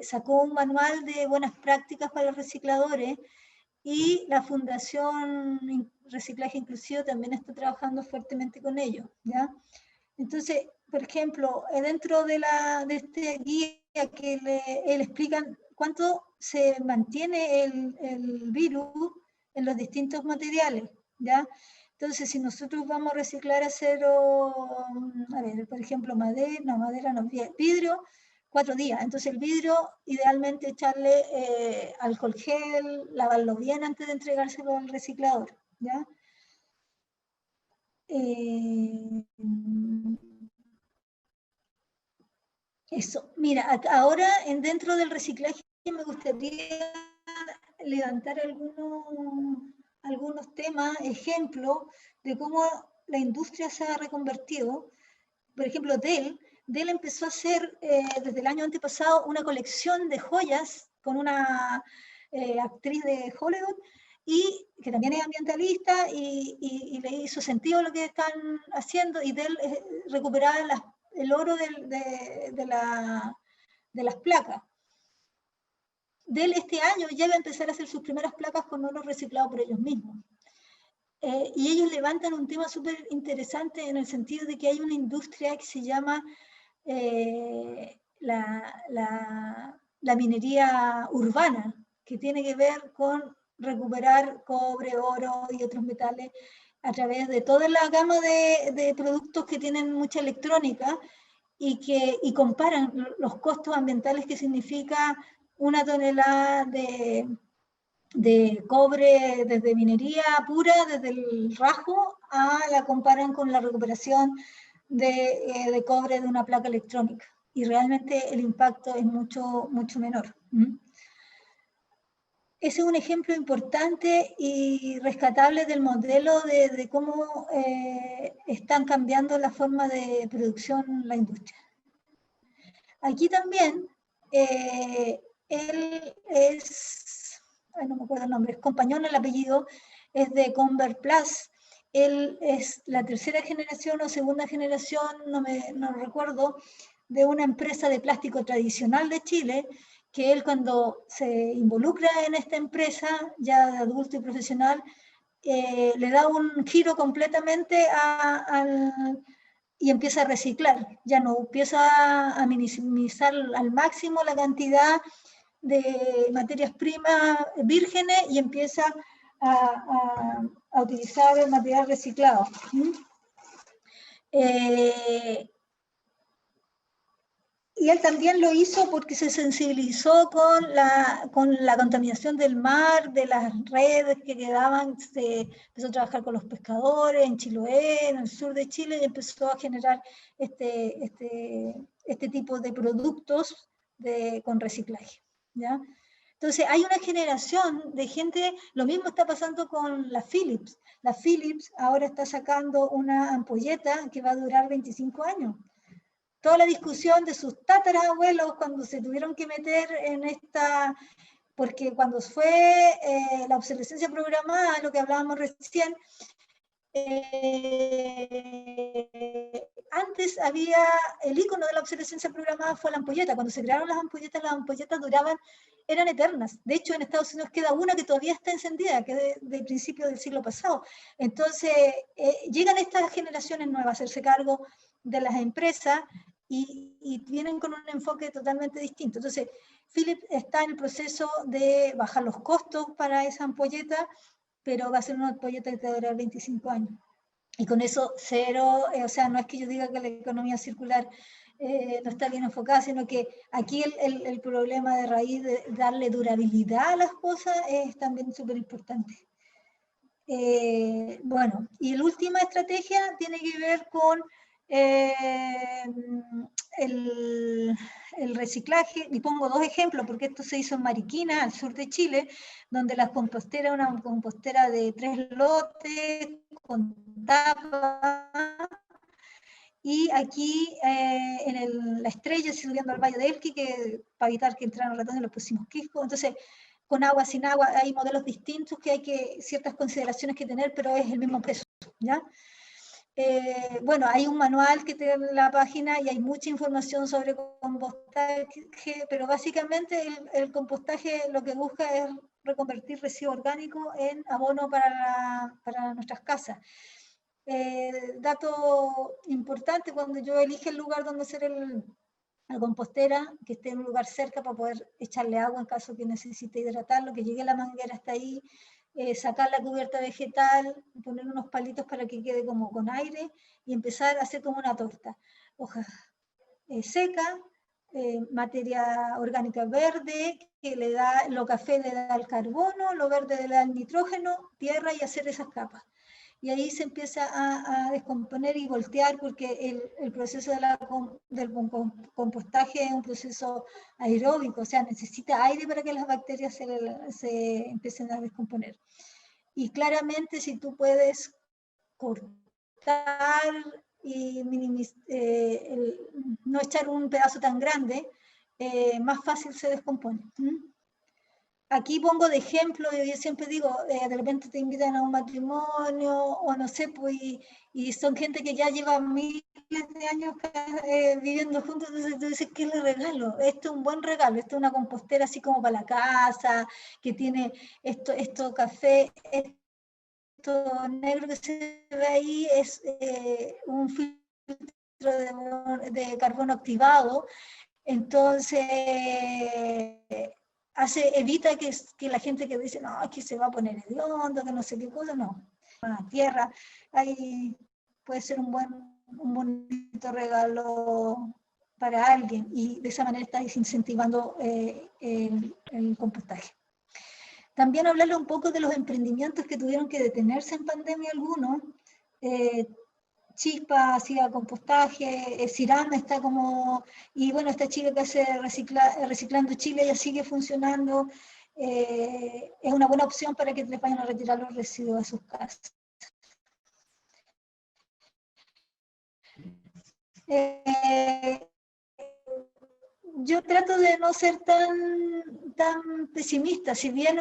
sacó un manual de buenas prácticas para los recicladores, y la Fundación Reciclaje Inclusivo también está trabajando fuertemente con ellos, ¿ya? Entonces, por ejemplo, dentro de este guía que le explican cuánto se mantiene el virus en los distintos materiales, ¿ya? Entonces, si nosotros vamos a reciclar acero, a ver, por ejemplo, madera no, vidrio, 4 días. Entonces el vidrio, idealmente echarle alcohol gel, lavarlo bien antes de entregárselo al reciclador, ¿ya? Eso. Mira, ahora dentro del reciclaje me gustaría levantar algunos temas, ejemplos de cómo la industria se ha reconvertido. Por ejemplo, Dell empezó a hacer desde el año antepasado una colección de joyas con una actriz de Hollywood, y que también es ambientalista, y le hizo sentido lo que están haciendo, y Dell recuperaba el oro de las placas. Dell este año ya va a empezar a hacer sus primeras placas con oro reciclado por ellos mismos. Y ellos levantan un tema súper interesante en el sentido de que hay una industria que se llama la minería urbana, que tiene que ver con recuperar cobre, oro y otros metales a través de toda la gama de productos que tienen mucha electrónica, y comparan los costos ambientales que significa una tonelada de cobre desde minería pura, desde el rajo, la comparan con la recuperación de cobre de una placa electrónica. Y realmente el impacto es mucho, mucho menor. Ese es un ejemplo importante y rescatable del modelo de cómo están cambiando la forma de producción en la industria. Aquí también, él es, no me acuerdo el nombre, es Compañón el apellido, es de Convert Plus. Él es la tercera generación o segunda generación, no recuerdo, de una empresa de plástico tradicional de Chile, que él, cuando se involucra en esta empresa, ya de adulto y profesional, le da un giro completamente y empieza a reciclar. Ya no empieza a minimizar al máximo la cantidad de materias primas vírgenes y empieza a utilizar el material reciclado. Y él también lo hizo porque se sensibilizó con la contaminación del mar, de las redes que quedaban. Se empezó a trabajar con los pescadores en Chiloé, en el sur de Chile, y empezó a generar este tipo de productos con reciclaje, ¿ya? Entonces hay una generación de gente, lo mismo está pasando con la Philips. La Philips ahora está sacando una ampolleta que va a durar 25 años. Toda la discusión de sus tatarabuelos cuando se tuvieron que meter en esta, porque cuando fue la obsolescencia programada, lo que hablábamos recién, antes había el icono de la obsolescencia programada, fue la ampolleta. Cuando se crearon las ampolletas duraban, eran eternas. De hecho, en Estados Unidos queda una que todavía está encendida, que es de principio del siglo pasado. Entonces, llegan estas generaciones nuevas a hacerse cargo de las empresas y vienen con un enfoque totalmente distinto. Entonces, Philips está en el proceso de bajar los costos para esa ampolleta, pero va a ser una ampolleta que te va a durar 25 años. Y con eso cero, o sea, no es que yo diga que la economía circular no está bien enfocada, sino que aquí el problema de raíz de darle durabilidad a las cosas es también súper importante. Bueno, y la última estrategia tiene que ver con el reciclaje, y pongo dos ejemplos, porque esto se hizo en Mariquina, al sur de Chile, donde la compostera, una compostera de 3 lotes, con tapa, y aquí en la Estrella, subiendo al Valle de Elqui, que para evitar que entraran ratones, le pusimos quisco. Entonces, con agua, sin agua, hay modelos distintos que hay ciertas consideraciones que tener, pero es el mismo peso, ¿ya? Bueno, hay un manual que tiene en la página y hay mucha información sobre compostaje, pero básicamente el compostaje lo que busca es reconvertir residuo orgánico en abono para nuestras casas. Dato importante, cuando yo elige el lugar donde hacer la compostera, que esté en un lugar cerca para poder echarle agua en caso que necesite hidratarlo, que llegue la manguera hasta ahí, sacar la cubierta vegetal, poner unos palitos para que quede como con aire y empezar a hacer como una torta. Hojas secas, materia orgánica verde, que le da, lo café le da el carbono, lo verde le da el nitrógeno, tierra y hacer esas capas. Y ahí se empieza a descomponer y voltear porque el proceso del compostaje es un proceso aeróbico, o sea, necesita aire para que las bacterias se empiecen a descomponer. Y claramente si tú puedes cortar y no echar un pedazo tan grande, más fácil se descompone. Aquí pongo de ejemplo, yo siempre digo, de repente te invitan a un matrimonio o no sé, pues, y son gente que ya lleva miles de años viviendo juntos, entonces tú dices, ¿qué le regalo? Esto es un buen regalo, esto es una compostera así como para la casa, que tiene esto café, esto negro que se ve ahí es un filtro de carbono activado, entonces evita que la gente que dice, no, aquí se va a poner hediondo, que no sé qué cosa, no. La tierra, ahí puede ser un bonito regalo para alguien y de esa manera estáis incentivando el compostaje. También hablarle un poco de los emprendimientos que tuvieron que detenerse en pandemia algunos. Chispa hacía compostaje, Cirán está como, y bueno, esta chica que hace Reciclando Chile ya sigue funcionando, es una buena opción para que les vayan a retirar los residuos a sus casas. Yo trato de no ser tan pesimista, si bien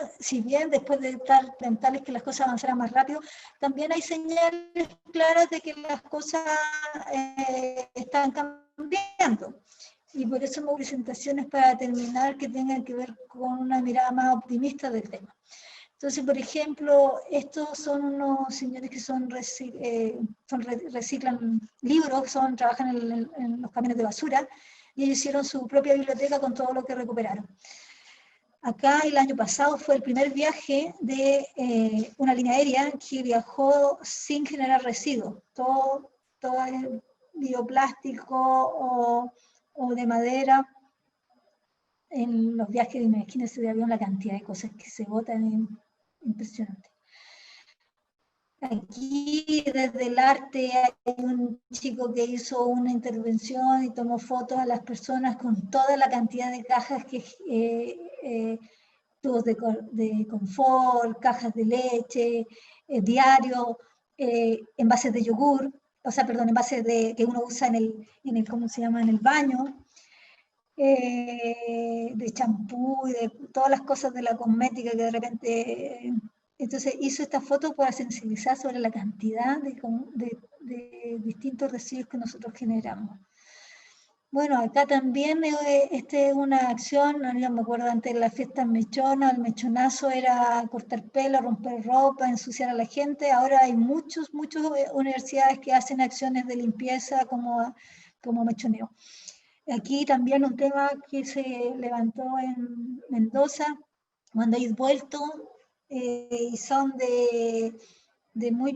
después de estar mentales que las cosas avanzarán más rápido, también hay señales claras de que las cosas están cambiando. Y por eso me hago presentaciones para terminar que tengan que ver con una mirada más optimista del tema. Entonces, por ejemplo, estos son unos señores que reciclan libros, trabajan en los camiones de basura, y ellos hicieron su propia biblioteca con todo lo que recuperaron. Acá el año pasado fue el primer viaje de una línea aérea que viajó sin generar residuos. Todo el bioplástico o de madera. En los viajes, imagínense de avión la cantidad de cosas que se botan, impresionante. Aquí desde el arte hay un chico que hizo una intervención y tomó fotos a las personas con toda la cantidad de cajas que tubos de confort, cajas de leche, diario, envases de yogur, o sea, perdón, envases que uno usa en el ¿cómo se llama?, en el baño, de champú y de todas las cosas de la cosmética que de repente... Entonces hizo esta foto para sensibilizar sobre la cantidad de distintos residuos que nosotros generamos. Bueno, acá también es una acción, yo me acuerdo antes de la fiesta mechona, el mechonazo era cortar pelo, romper ropa, ensuciar a la gente. Ahora hay muchas universidades que hacen acciones de limpieza como mechoneo. Aquí también un tema que se levantó en Mendoza, cuando hay vuelto, y son de muy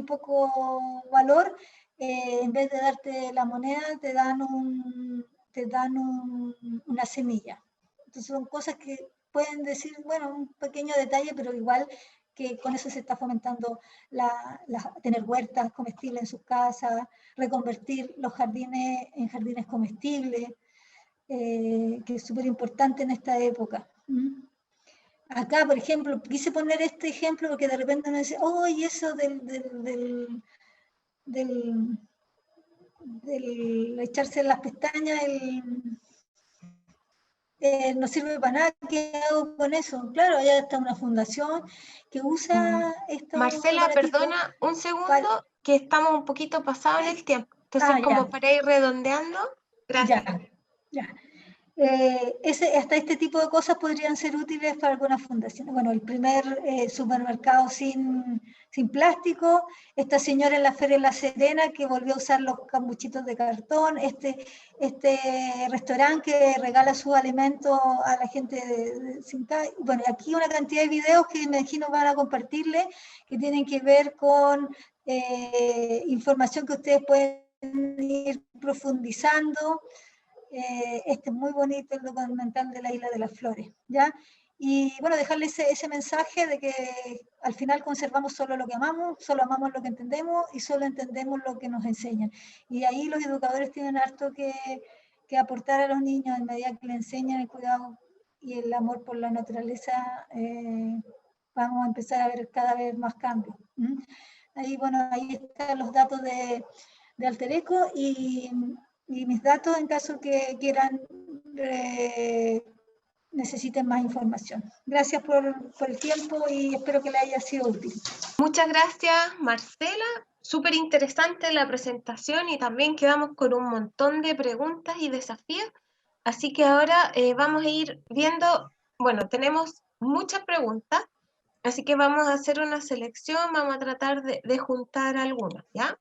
poco valor, en vez de darte la moneda, te dan una semilla. Entonces son cosas que pueden decir, bueno, un pequeño detalle, pero igual que con eso se está fomentando tener huertas comestibles en sus casas, reconvertir los jardines en jardines comestibles, que es súper importante en esta época. Acá, por ejemplo, quise poner este ejemplo porque de repente me dice, oh, y eso del echarse las pestañas, no sirve para nada, ¿qué hago con eso? Claro, allá está una fundación que usa estos Marcela, aparatitos. perdona un segundo, Para, que estamos un poquito pasados en el tiempo. Entonces, como ya, para ir redondeando, ya, gracias. ya. Hasta este tipo de cosas podrían ser útiles para algunas fundaciones. Bueno, el primer supermercado sin plástico, esta señora en la Feria de La Serena que volvió a usar los cambuchitos de cartón, este restaurante que regala sus alimentos a la gente sin calle. Bueno, aquí una cantidad de videos que me imagino van a compartirles que tienen que ver con información que ustedes pueden ir profundizando. Este es muy bonito, el documental de la Isla de las Flores, ¿ya? Y bueno, dejarle ese mensaje de que al final conservamos solo lo que amamos, solo amamos lo que entendemos y solo entendemos lo que nos enseñan. Y ahí los educadores tienen harto que aportar a los niños en medida que le enseñan el cuidado y el amor por la naturaleza. Vamos a empezar a ver cada vez más cambios. Ahí, bueno, ahí están los datos de Alter Eco y mis datos en caso que quieran, necesiten más información. Gracias por el tiempo y espero que le haya sido útil. Muchas gracias, Marcela. Súper interesante la presentación y también quedamos con un montón de preguntas y desafíos. Así que ahora vamos a ir viendo, bueno, tenemos muchas preguntas, así que vamos a hacer una selección, vamos a tratar de juntar algunas, ¿ya?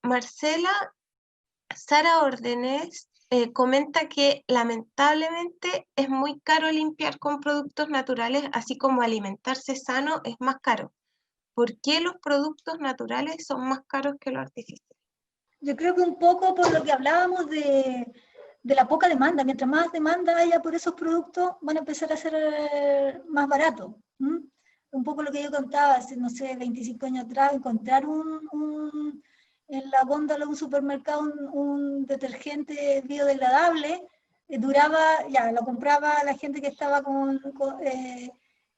Marcela, Sara Órdenes comenta que lamentablemente es muy caro limpiar con productos naturales, así como alimentarse sano es más caro. ¿Por qué los productos naturales son más caros que los artificiales? Yo creo que un poco por lo que hablábamos de la poca demanda. Mientras más demanda haya por esos productos, van a empezar a ser más baratos. Un poco lo que yo contaba hace, no sé, 25 años atrás, encontrar en la góndola de un supermercado un detergente biodegradable, duraba, ya, lo compraba la gente que estaba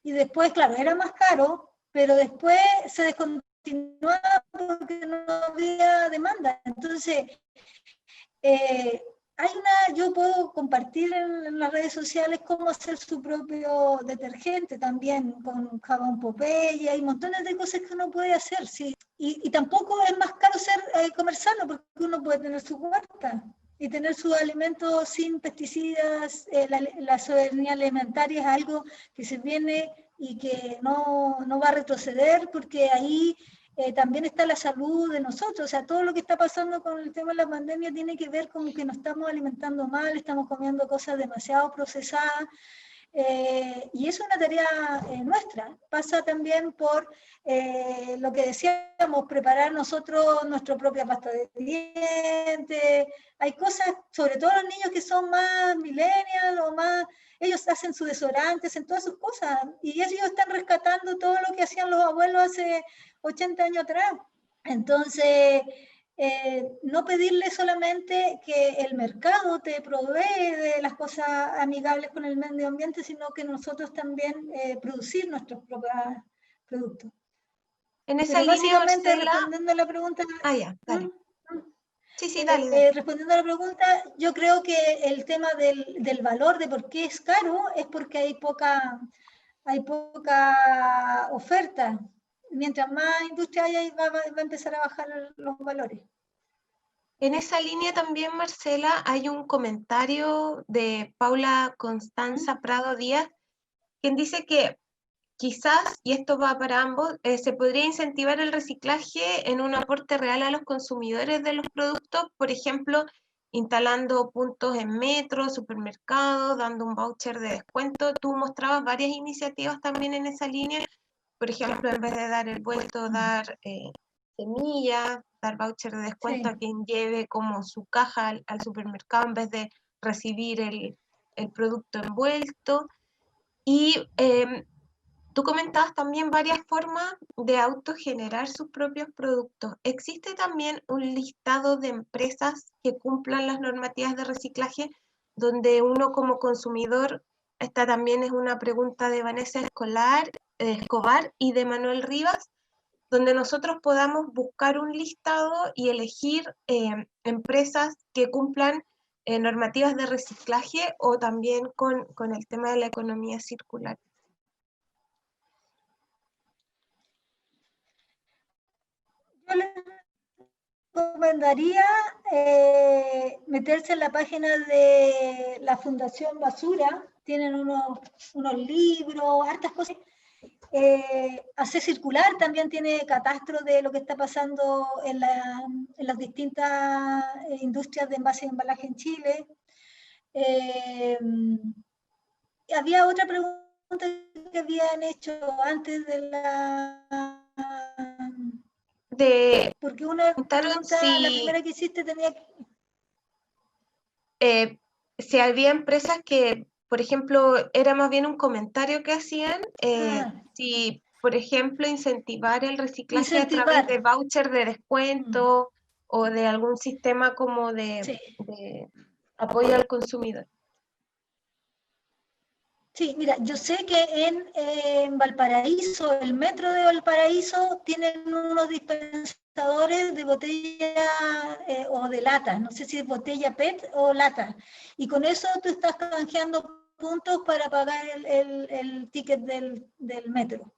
y después, claro, era más caro, pero después se descontinuaba porque no había demanda. Entonces, yo puedo compartir en las redes sociales cómo hacer su propio detergente también con jabón Popeye, hay montones de cosas que uno puede hacer, sí. Y tampoco es más caro comer sano porque uno puede tener su huerta y tener sus alimentos sin pesticidas. La soberanía alimentaria es algo que se viene y que no va a retroceder porque ahí también está la salud de nosotros. O sea, todo lo que está pasando con el tema de la pandemia tiene que ver con que nos estamos alimentando mal, estamos comiendo cosas demasiado procesadas. Y es una tarea nuestra. Pasa también por lo que decíamos, preparar nosotros nuestra propia pasta de dientes. Hay cosas, sobre todo los niños que son más millennials o más, ellos hacen su desodorante, hacen todas sus cosas. Y ellos están rescatando todo lo que hacían los abuelos hace 80 años atrás. Entonces, no pedirle solamente que el mercado te provee de las cosas amigables con el medio ambiente, sino que nosotros también producir nuestros propios productos. En esa Pero línea, básicamente Marcela... respondiendo a la pregunta, Ah, ya, dale. Sí, sí, dale, dale. respondiendo a la pregunta, yo creo que el tema del valor de por qué es caro es porque hay poca oferta. Mientras más industria haya, va a empezar a bajar los valores. En esa línea también, Marcela, hay un comentario de Paula Constanza Prado Díaz, quien dice que quizás, y esto va para ambos, se podría incentivar el reciclaje en un aporte real a los consumidores de los productos, por ejemplo, instalando puntos en metro, supermercados, dando un voucher de descuento. Tú mostrabas varias iniciativas también en esa línea, por ejemplo, en vez de dar el vuelto, dar semillas, dar voucher de descuento a quien lleve como su caja al supermercado en vez de recibir el producto envuelto. Y tú comentabas también varias formas de autogenerar sus propios productos. ¿Existe también un listado de empresas que cumplan las normativas de reciclaje donde uno como consumidor, esta también es una pregunta de Vanessa Escobar y de Manuel Rivas, donde nosotros podamos buscar un listado y elegir empresas que cumplan normativas de reciclaje o también con el tema de la economía circular? Yo les recomendaría meterse en la página de la Fundación Basura, tienen unos libros, hartas cosas. Hacer circular también tiene catastro de lo que está pasando en las distintas industrias de envase y embalaje en Chile. Había otra pregunta que habían hecho antes de la... Porque una pregunta, la primera que hiciste tenía que... si había empresas que, por ejemplo, era más bien un comentario que hacían, si, por ejemplo, incentivar el reciclaje a través de voucher de descuento o de algún sistema como de apoyo al consumidor. Sí, mira, yo sé que en Valparaíso, el metro de Valparaíso, tienen unos dispensadores de botella o de lata, no sé si es botella PET o lata, y con eso tú estás canjeando puntos para pagar el ticket del metro.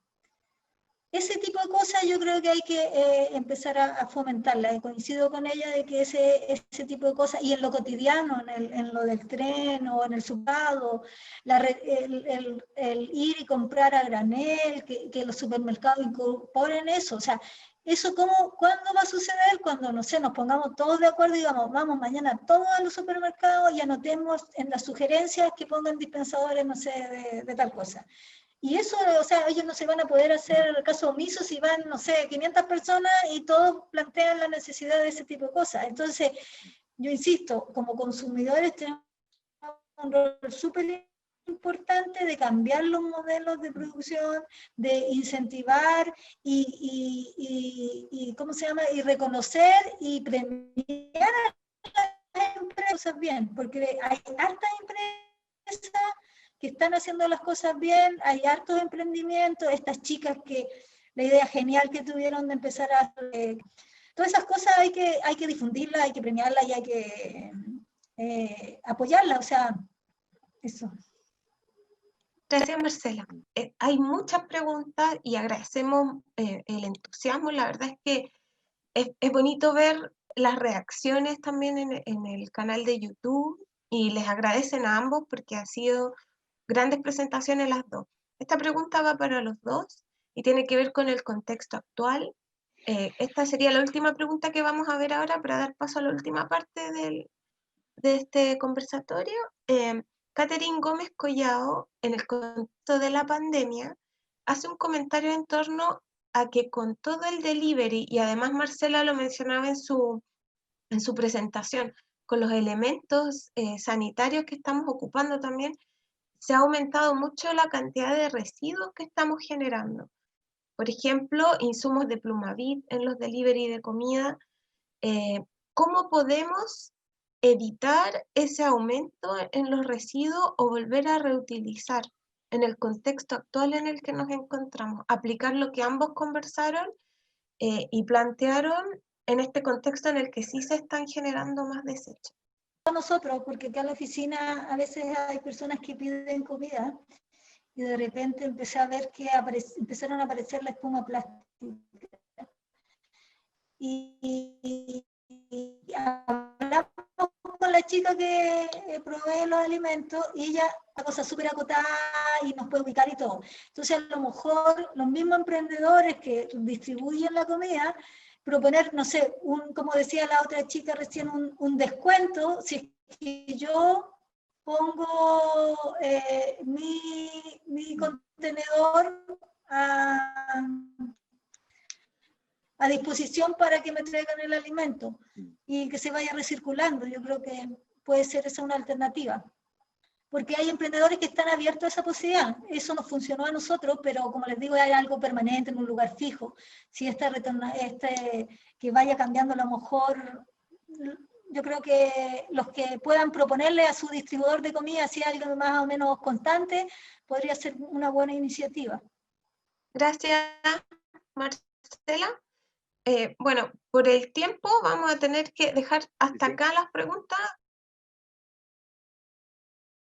Ese tipo de cosas yo creo que hay que empezar a fomentarla. Coincido con ella de que ese tipo de cosas, y en lo cotidiano, en lo del tren o en el supermercado, el ir y comprar a granel, que los supermercados incorporen eso. O sea, ¿eso cuándo va a suceder? Cuando, no sé, nos pongamos todos de acuerdo y digamos, vamos mañana todos a los supermercados y anotemos en las sugerencias que pongan dispensadores, no sé, de tal cosa. Y eso, o sea, ellos no se van a poder hacer caso omiso si van, no sé, 500 personas y todos plantean la necesidad de ese tipo de cosas. Entonces, yo insisto, como consumidores tenemos un rol súper importante de cambiar los modelos de producción, de incentivar y ¿cómo se llama? Y reconocer y premiar a las empresas bien, porque hay hartas empresas que están haciendo las cosas bien, hay hartos emprendimientos, estas chicas que la idea genial que tuvieron de empezar a... todas esas cosas hay que difundirlas, hay que premiarlas y hay que apoyarlas, o sea, eso. Gracias, Marcela. Hay muchas preguntas y agradecemos el entusiasmo. La verdad es que es bonito ver las reacciones también en el canal de YouTube y les agradecen a ambos porque han sido grandes presentaciones las dos. Esta pregunta va para los dos y tiene que ver con el contexto actual. Esta sería la última pregunta que vamos a ver ahora para dar paso a la última parte de este conversatorio. Catherine Gómez Collao, en el contexto de la pandemia, hace un comentario en torno a que con todo el delivery, y además Marcela lo mencionaba en su presentación, con los elementos sanitarios que estamos ocupando también, se ha aumentado mucho la cantidad de residuos que estamos generando. Por ejemplo, insumos de Plumavit en los delivery de comida. ¿Cómo podemos evitar ese aumento en los residuos o volver a reutilizar en el contexto actual en el que nos encontramos? Aplicar lo que ambos conversaron y plantearon en este contexto en el que sí se están generando más desechos. Nosotros, porque acá en la oficina a veces hay personas que piden comida y de repente empecé a ver que empezaron a aparecer la espuma plástica. Y hablamos con la chica que provee los alimentos y ella una cosa súper acotada y nos puede ubicar y todo. Entonces, a lo mejor los mismos emprendedores que distribuyen la comida, proponer, no sé, como decía la otra chica recién, un descuento, si es que yo pongo mi contenedor a disposición para que me traigan el alimento y que se vaya recirculando. Yo creo que puede ser esa una alternativa. Porque hay emprendedores que están abiertos a esa posibilidad. Eso nos funcionó a nosotros, pero como les digo, hay algo permanente en un lugar fijo. Si que vaya cambiando, a lo mejor, yo creo que los que puedan proponerle a su distribuidor de comida, si algo más o menos constante, podría ser una buena iniciativa. Gracias, Marcela. Bueno, por el tiempo vamos a tener que dejar hasta acá las preguntas.